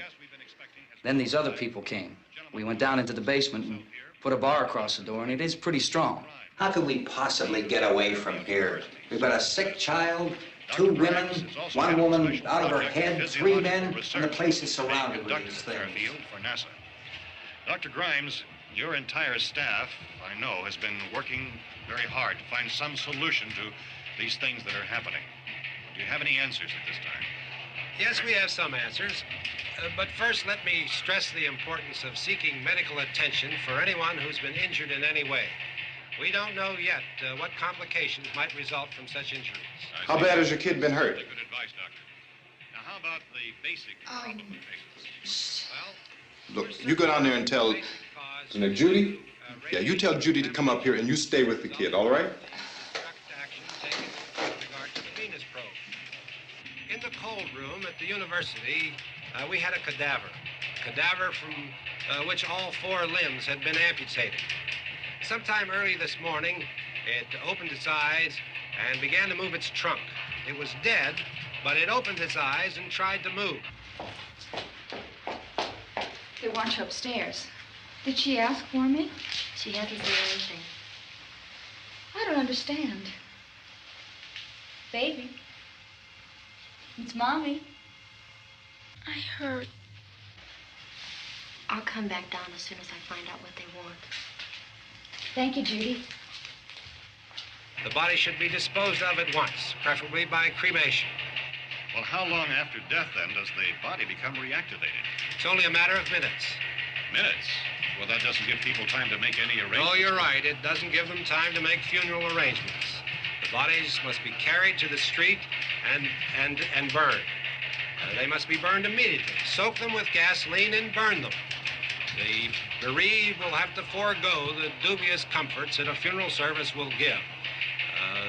Then these other people came. We went down into the basement and put a bar across the door, and it is pretty strong. How could we possibly get away from here? We've got a sick child, 2 women, 1 woman out of her head, 3 men, and the place is surrounded with these things. For NASA. Dr. Grimes, your entire staff, I know, has been working very hard to find some solution to these things that are happening. Do you have any answers at this time? Yes, we have some answers. But first, let me stress the importance of seeking medical attention for anyone who's been injured in any way. We don't know yet what complications might result from such injuries. How bad has your kid been hurt? Good advice, Doctor. Now, how about the basic complications? Look, you go down there and tell... Now, Judy? Yeah, you tell Judy to come up here and you stay with the kid, all right? In the cold room at the university, we had a cadaver from which all 4 limbs had been amputated. Sometime early this morning, it opened its eyes and began to move its trunk. It was dead, but it opened its eyes and tried to move. They want you upstairs. Did she ask for me? She hasn't said anything. I don't understand. Baby. It's Mommy. I heard. I'll come back down as soon as I find out what they want. Thank you, Judy. The body should be disposed of at once, preferably by cremation. Well, how long after death, then, does the body become reactivated? It's only a matter of minutes. Minutes? Well, that doesn't give people time to make any arrangements. Oh, you're right. It doesn't give them time to make funeral arrangements. The bodies must be carried to the street and burned. They must be burned immediately. Soak them with gasoline and burn them. The bereaved will have to forego the dubious comforts that a funeral service will give.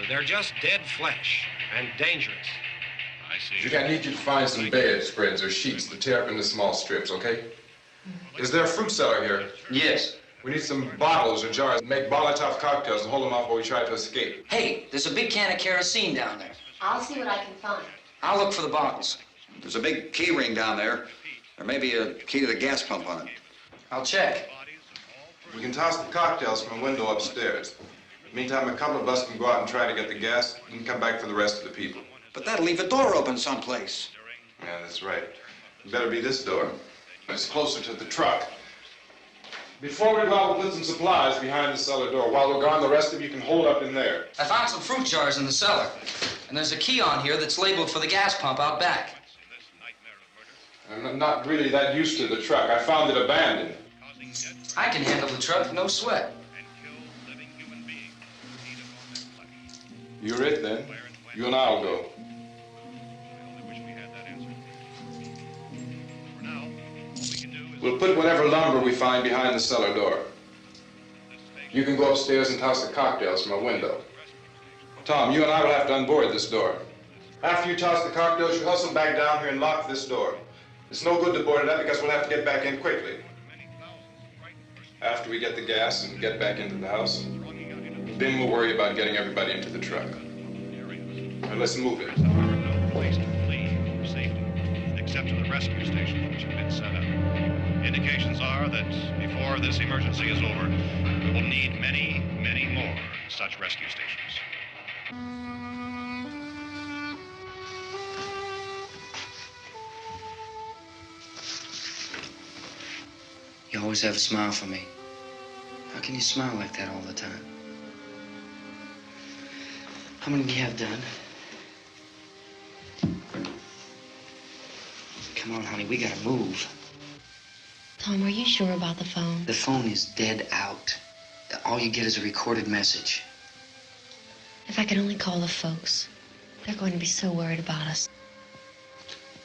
They're just dead flesh and dangerous. I see. Judy, I need you to find some bedspreads or sheets to tear up into small strips, okay? Is there a fruit cellar here? Yes. We need some bottles or jars to make Molotov cocktails and hold them off while we try to escape. Hey, there's a big can of kerosene down there. I'll see what I can find. I'll look for the bottles. There's a big key ring down there. There may be a key to the gas pump on it. I'll check. We can toss the cocktails from a window upstairs. Meantime, a couple of us can go out and try to get the gas and come back for the rest of the people. But that'll leave a door open someplace. Yeah, that's right. It better be this door. It's closer to the truck. Before we go out, we'll put some supplies behind the cellar door. While we're gone, the rest of you can hold up in there. I found some fruit jars in the cellar. And there's a key on here that's labeled for the gas pump out back. I'm not really that used to the truck. I found it abandoned. I can handle the truck, no sweat. You're it, then. You and I'll go. We'll put whatever lumber we find behind the cellar door. You can go upstairs and toss the cocktails from a window. Tom, you and I will have to unboard this door. After you toss the cocktails, you hustle back down here and lock this door. It's no good to board it up because we'll have to get back in quickly. After we get the gas and get back into the house, then we'll worry about getting everybody into the truck. Now let's move it. Place to flee for safety, except sent to the rescue stations which have been set up. Indications are that before this emergency is over, we will need many, many more such rescue stations. You always have a smile for me. How can you smile like that all the time? How many do you have done? Come on, honey, we gotta move. Tom, are you sure about the phone? The phone is dead out. All you get is a recorded message. If I could only call the folks. They're going to be so worried about us.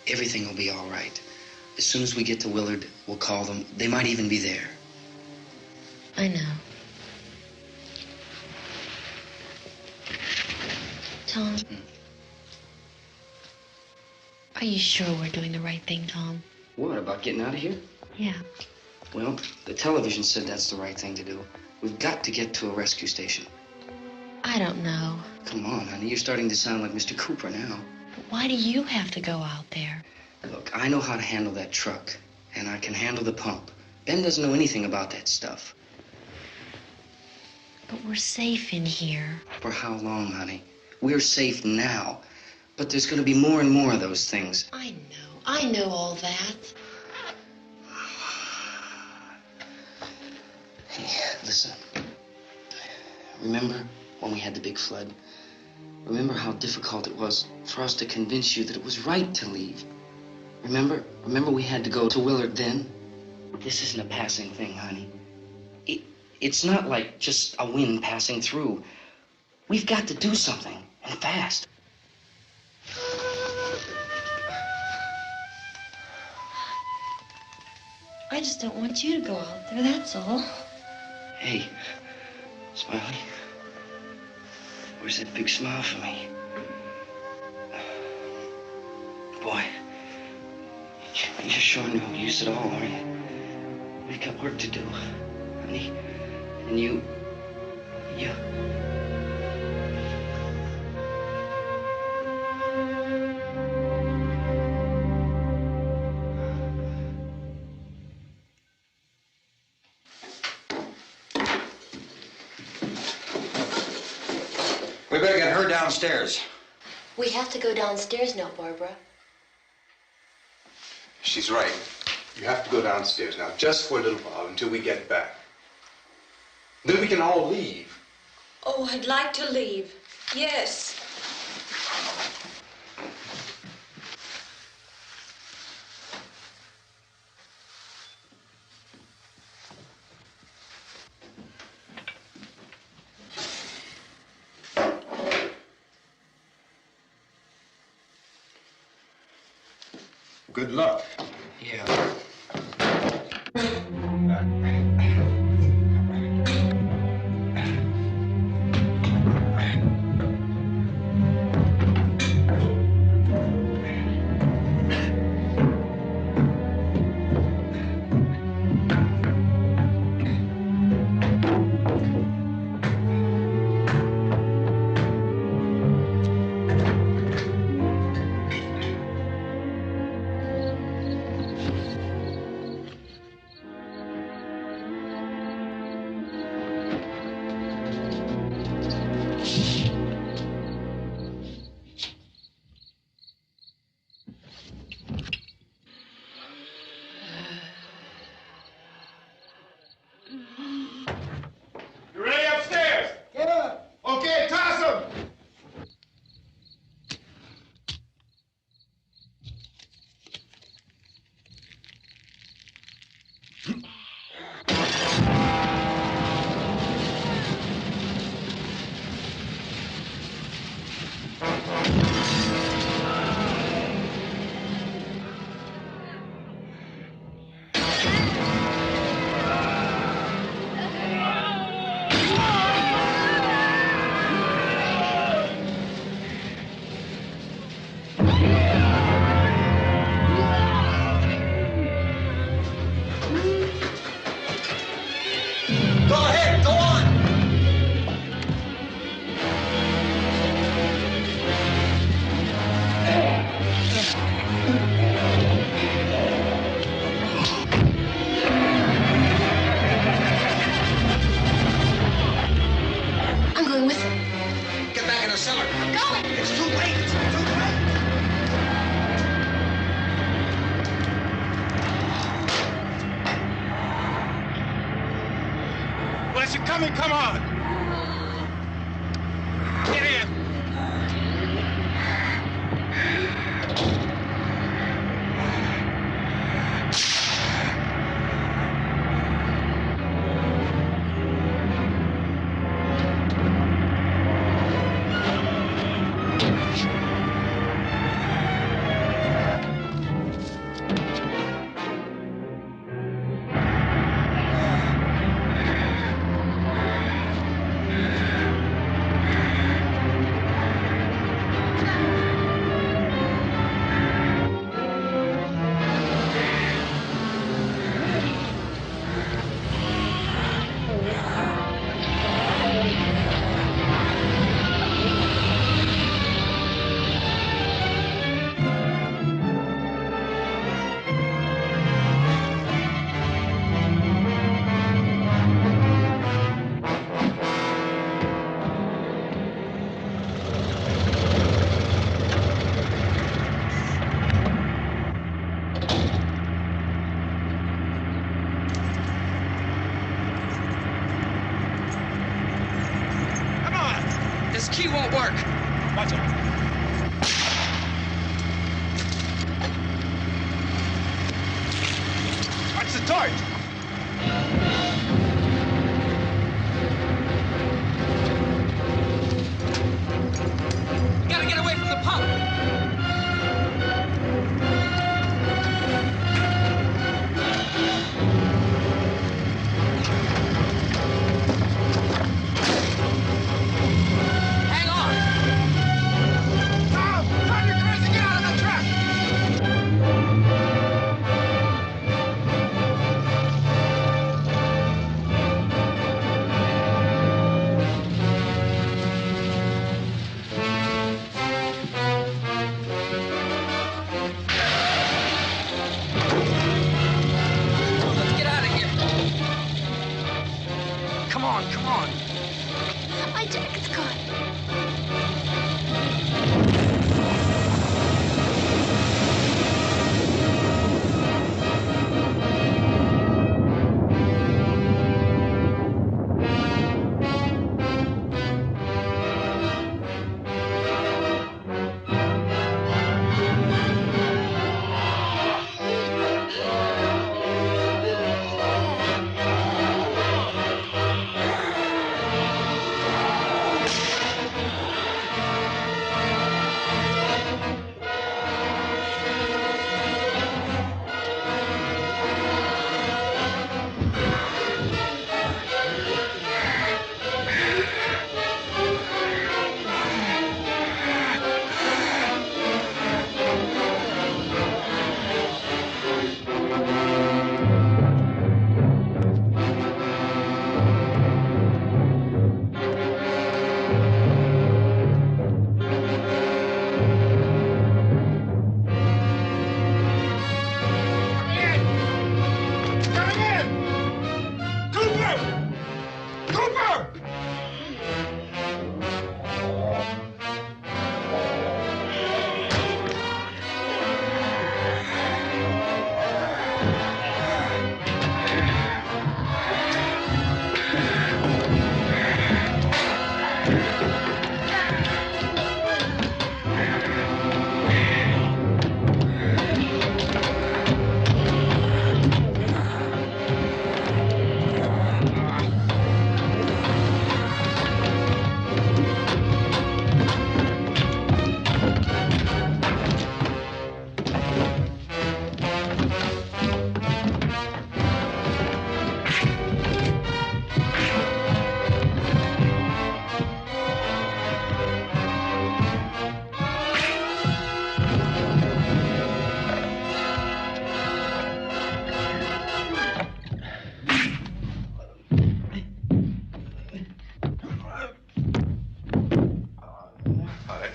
Everything will be all right. As soon as we get to Willard, we'll call them. They might even be there. I know. Tom, are you sure we're doing the right thing, Tom? What, about getting out of here? Yeah. Well, the television said that's the right thing to do. We've got to get to a rescue station. I don't know. Come on, honey, you're starting to sound like Mr. Cooper now. But why do you have to go out there? Look, I know how to handle that truck, and I can handle the pump. Ben doesn't know anything about that stuff. But we're safe in here. For how long, honey? We're safe now. But there's going to be more and more of those things. I know all that. Hey, listen. Remember when we had the big flood? Remember how difficult it was for us to convince you that it was right to leave? Remember we had to go to Willard then? This isn't a passing thing, honey. It's not like just a wind passing through. We've got to do something, and fast. I just don't want you to go out there, that's all. Hey, Smiley. Where's that big smile for me? Boy, you're sure no use at all, aren't you? We've got work to do, honey. And you... We better get her downstairs. We have to go downstairs now, Barbara. She's right. You have to go downstairs now, just for a little while, until we get back. Then we can all leave. Oh, I'd like to leave. Yes. Good luck. Yeah. coming, come on! Get in! This key won't work. Watch out. Watch the torch. We gotta get away from the pump. Come on. My jacket's gone.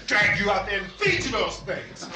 Drag you out there and feed you those things.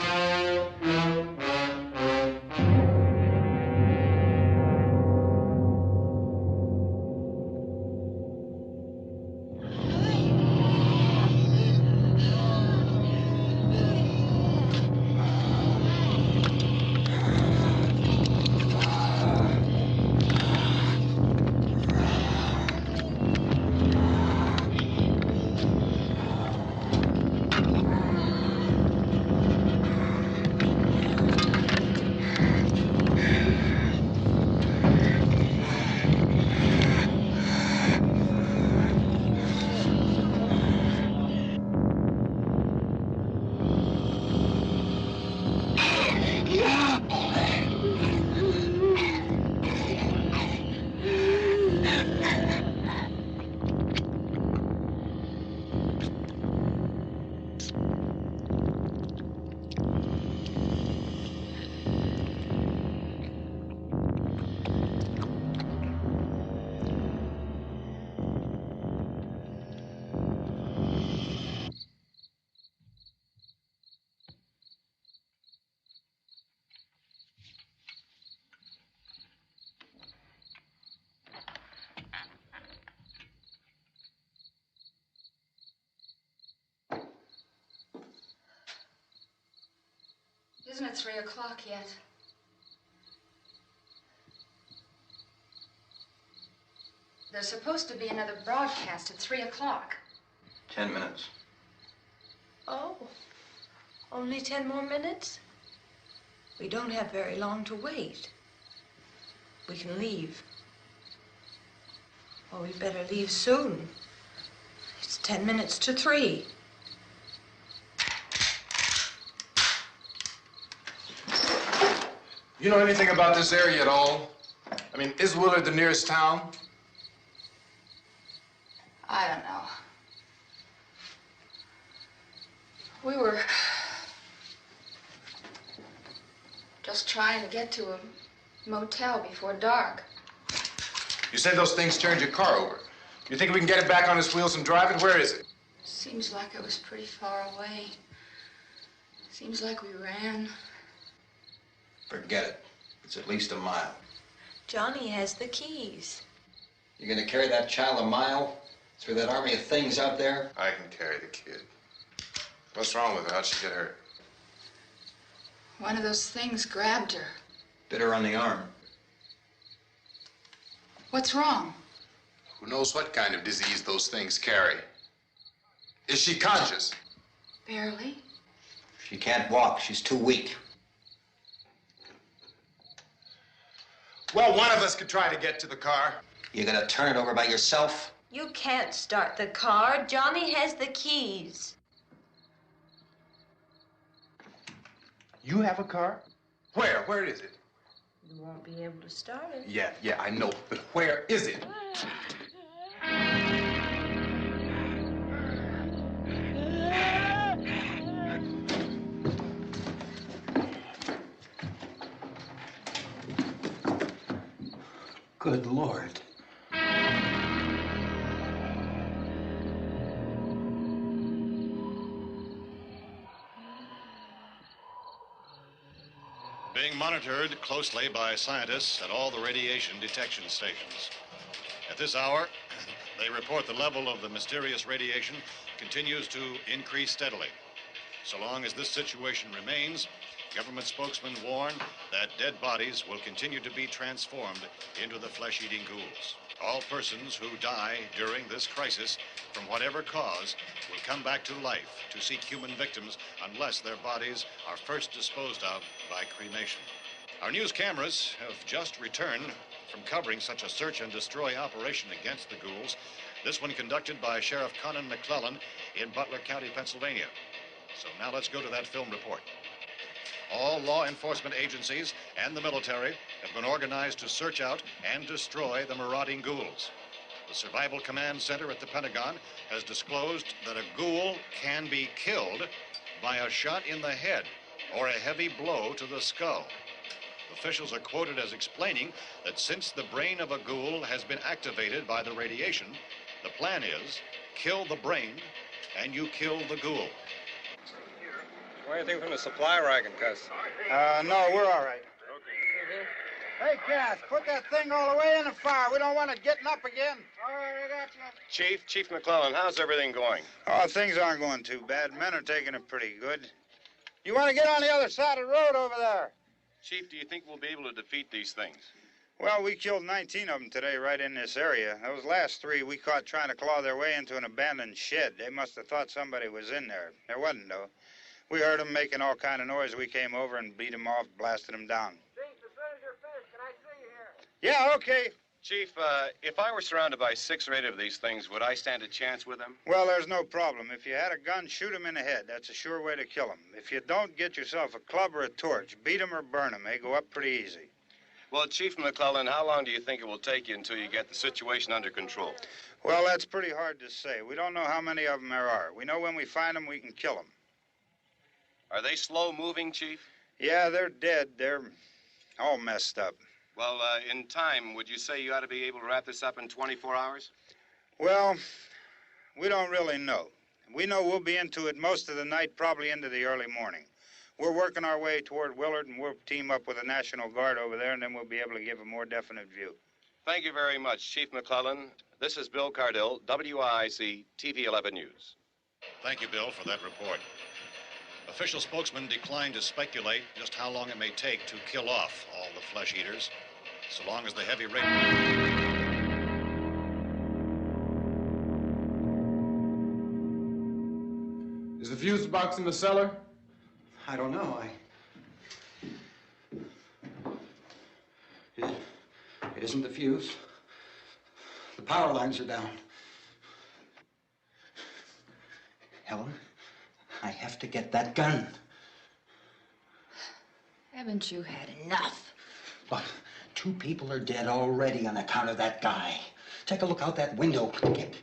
Isn't it 3 o'clock yet? There's supposed to be another broadcast at 3 o'clock. 10 minutes. Oh, only 10 more minutes? We don't have very long to wait. We can leave. Well, we'd better leave soon. It's 10 minutes to 3. You know anything about this area at all? I mean, is Willard the nearest town? I don't know. We were just trying to get to a motel before dark. You said those things turned your car over. You think we can get it back on its wheels and drive it? Where is it? Seems like it was pretty far away. Seems like we ran. Forget it. It's at least a mile. Johnny has the keys. You gonna carry that child a mile through that army of things out there? I can carry the kid. What's wrong with her? How'd she get hurt? One of those things grabbed her. Bit her on the arm. What's wrong? Who knows what kind of disease those things carry? Is she conscious? Barely. She can't walk. She's too weak. Well, one of us could try to get to the car. You gonna turn it over by yourself? You can't start the car. Johnny has the keys. You have a car? Where? Where is it? You won't be able to start it. Yeah, I know. But where is it? Good Lord. Being monitored closely by scientists at all the radiation detection stations. At this hour, they report the level of the mysterious radiation continues to increase steadily. So long as this situation remains, government spokesmen warn that dead bodies will continue to be transformed into the flesh-eating ghouls. All persons who die during this crisis, from whatever cause, will come back to life to seek human victims unless their bodies are first disposed of by cremation. Our news cameras have just returned from covering such a search and destroy operation against the ghouls, this one conducted by Sheriff Conan McClellan in Butler County, Pennsylvania. So now let's go to that film report. All law enforcement agencies and the military have been organized to search out and destroy the marauding ghouls. The Survival Command Center at the Pentagon has disclosed that a ghoul can be killed by a shot in the head or a heavy blow to the skull. Officials are quoted as explaining that since the brain of a ghoul has been activated by the radiation, the plan is kill the brain and you kill the ghoul. Anything from the supply wagon, Cuz? No, we're all right. Hey, Cass, put that thing all the way in the fire. We don't want it getting up again. All right, I got you. Chief McClellan, how's everything going? Oh, things aren't going too bad. Men are taking it pretty good. You want to get on the other side of the road over there? Chief, do you think we'll be able to defeat these things? Well, we killed 19 of them today right in this area. Those last 3 we caught trying to claw their way into an abandoned shed. They must have thought somebody was in there. There wasn't, though. We heard them making all kind of noise. We came over and beat them off, blasted them down. Chief, as soon as you're finished, can I see you here? Yeah, okay. Chief, if I were surrounded by 6 or 8 of these things, would I stand a chance with them? Well, there's no problem. If you had a gun, shoot him in the head. That's a sure way to kill him. If you don't, get yourself a club or a torch. Beat him or burn him. They go up pretty easy. Well, Chief McClellan, how long do you think it will take you until you get the situation under control? Well, that's pretty hard to say. We don't know how many of them there are. We know when we find them, we can kill them. Are they slow-moving, Chief? Yeah, they're dead. They're all messed up. Well, in time, would you say you ought to be able to wrap this up in 24 hours? Well, we don't really know. We know we'll be into it most of the night, probably into the early morning. We're working our way toward Willard, and we'll team up with the National Guard over there, and then we'll be able to give a more definite view. Thank you very much, Chief McClellan. This is Bill Cardill, WIC TV 11 News. Thank you, Bill, for that report. Official spokesman declined to speculate just how long it may take to kill off all the flesh eaters, so long as the heavy rain... Is the fuse box in the cellar? I don't know. It isn't the fuse. The power lines are down. Helen, I have to get that gun. Haven't you had enough? Look, 2 people are dead already on account of that guy. Take a look out that window. Get...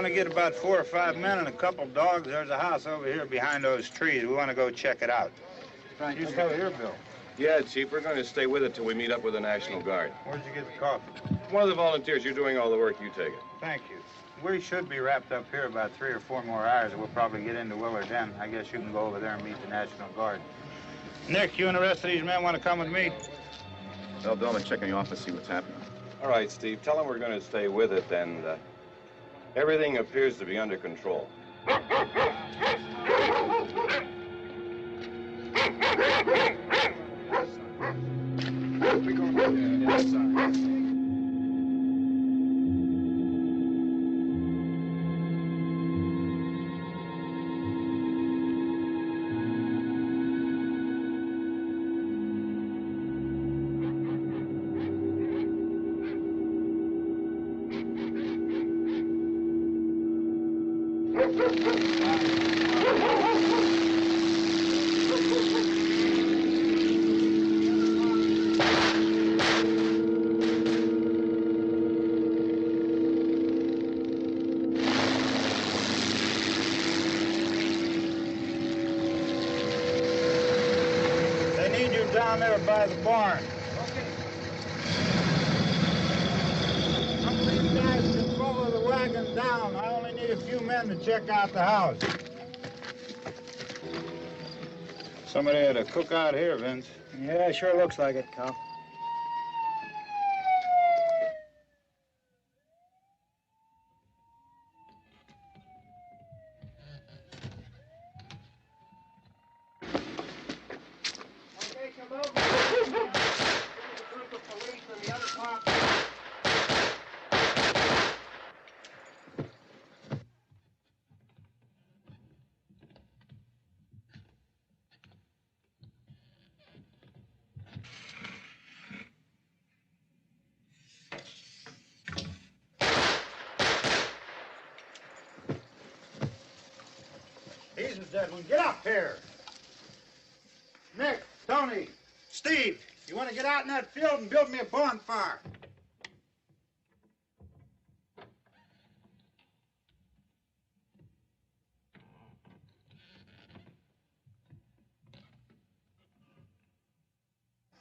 want to get about 4 or 5 men and a couple dogs. There's a house over here behind those trees. We want to go check it out. Right. You still here, Bill? Yeah, Chief, we're going to stay with it till we meet up with the National Guard. Where'd you get the coffee? One of the volunteers. You're doing all the work. You take it. Thank you. We should be wrapped up here about 3 or 4 more hours. We'll probably get into Willard then. I guess you can go over there and meet the National Guard. Nick, you and the rest of these men want to come with me? They'll go and check in the office, see what's happening. All right, Steve. Tell them we're going to stay with it, and everything appears to be under control. We're going inside. Down there by the barn. Okay. Some of these guys can follow the wagon down. I only need a few men to check out the house. Somebody had a cook out here, Vince. Yeah, it sure looks like it, Cal. He's a dead one. Get up here. Nick, Tony, Steve, you want to get out in that field and build me a bonfire?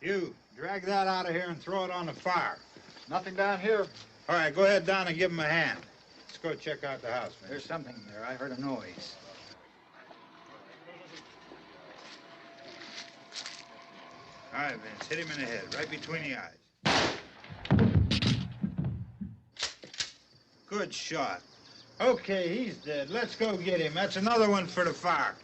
You, drag that out of here and throw it on the fire. Nothing down here. All right, go ahead down and give him a hand. Let's go check out the house, man. There's something there. I heard a noise. All right, Vince, hit him in the head, right between the eyes. Good shot. Okay, he's dead. Let's go get him. That's another one for the fire.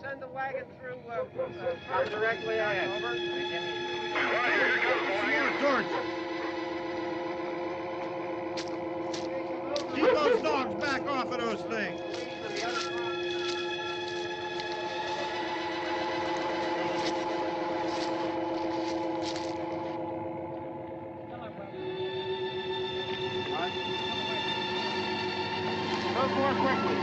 Send the wagon through directly ahead. Over. Keep those dogs back off of those things. Go more quickly.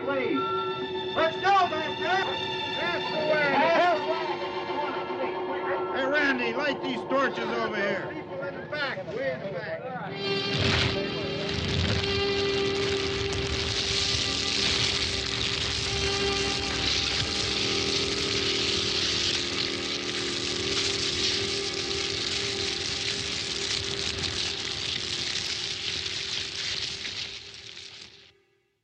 Please. Let's go, back there. That's the way. Hey, Randy, light these torches over here. People in the back, way in the back.